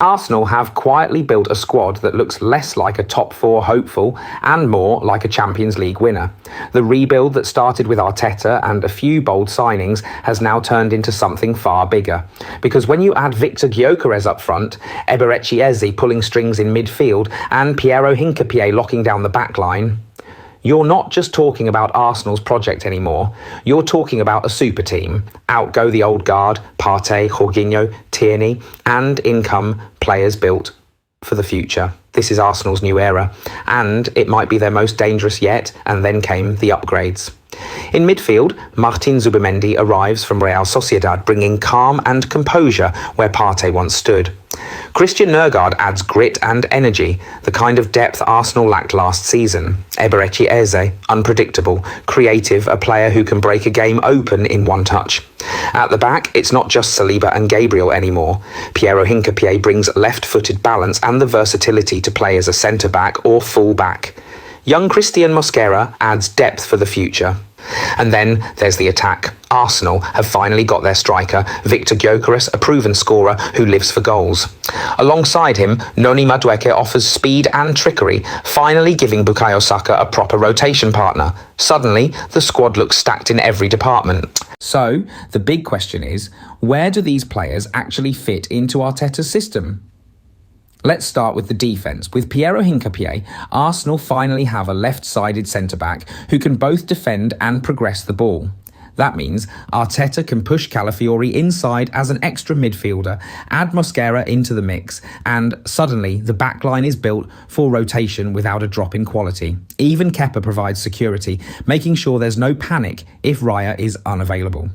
Arsenal have quietly built a squad that looks less like a top four hopeful and more like a Champions League winner. The rebuild that started with Arteta and a few bold signings has now turned into something far bigger. Because when you add Victor Gyokeres up front, Eberechi Eze pulling strings in midfield and Piero Hincapie locking down the back line, you're not just talking about Arsenal's project anymore, you're talking about a super team. Out go the old guard, Partey, Jorginho, Tierney, and in come players built for the future. This is Arsenal's new era, and it might be their most dangerous yet, and then came the upgrades. In midfield, Martin Zubimendi arrives from Real Sociedad, bringing calm and composure where Partey once stood. Christian Nørgaard adds grit and energy, the kind of depth Arsenal lacked last season. Eberechi Eze, unpredictable, creative, a player who can break a game open in one touch. At the back, it's not just Saliba and Gabriel anymore. Piero Hincapie brings left-footed balance and the versatility to play as a centre-back or full-back. Young Christian Mosquera adds depth for the future. And then there's the attack. Arsenal have finally got their striker, Victor Gyokeres, a proven scorer who lives for goals. Alongside him, Noni Madueke offers speed and trickery, finally giving Bukayo Saka a proper rotation partner. Suddenly, the squad looks stacked in every department. So, the big question is, where do these players actually fit into Arteta's system? Let's start with the defence. With Piero Hincapie, Arsenal finally have a left-sided centre-back who can both defend and progress the ball. That means Arteta can push Calafiori inside as an extra midfielder, add Mosquera into the mix, and suddenly the backline is built for rotation without a drop in quality. Even Kepa provides security, making sure there's no panic if Raya is unavailable.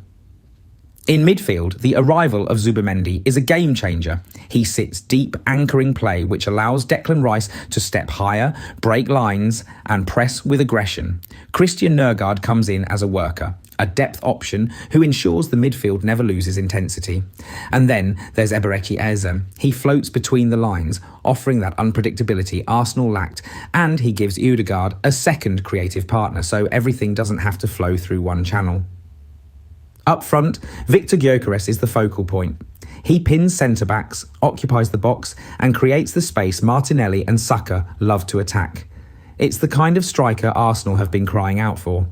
In midfield, the arrival of Zubimendi is a game changer. He sits deep, anchoring play, which allows Declan Rice to step higher, break lines, and press with aggression. Christian Nørgaard comes in as a worker, a depth option who ensures the midfield never loses intensity. And then there's Eberechi Eze. He floats between the lines, offering that unpredictability Arsenal lacked, and he gives Ødegaard a second creative partner, so everything doesn't have to flow through one channel. Up front, Victor Gyokeres is the focal point. He pins centre-backs, occupies the box, and creates the space Martinelli and Saka love to attack. It's the kind of striker Arsenal have been crying out for.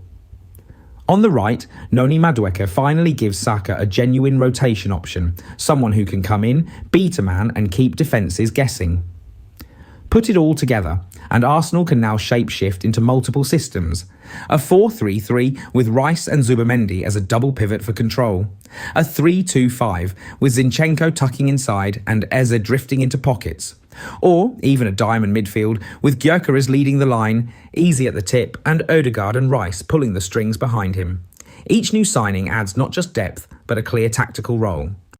On the right, Noni Madueke finally gives Saka a genuine rotation option, someone who can come in, beat a man, and keep defences guessing. Put it all together, and Arsenal can now shape-shift into multiple systems. A 4-3-3 with Rice and Zubimendi as a double pivot for control. A 3-2-5 with Zinchenko tucking inside and Eze drifting into pockets. Or even a diamond midfield with Gyokeres leading the line, easy at the tip, and Ødegaard and Rice pulling the strings behind him. Each new signing adds not just depth, but a clear tactical role.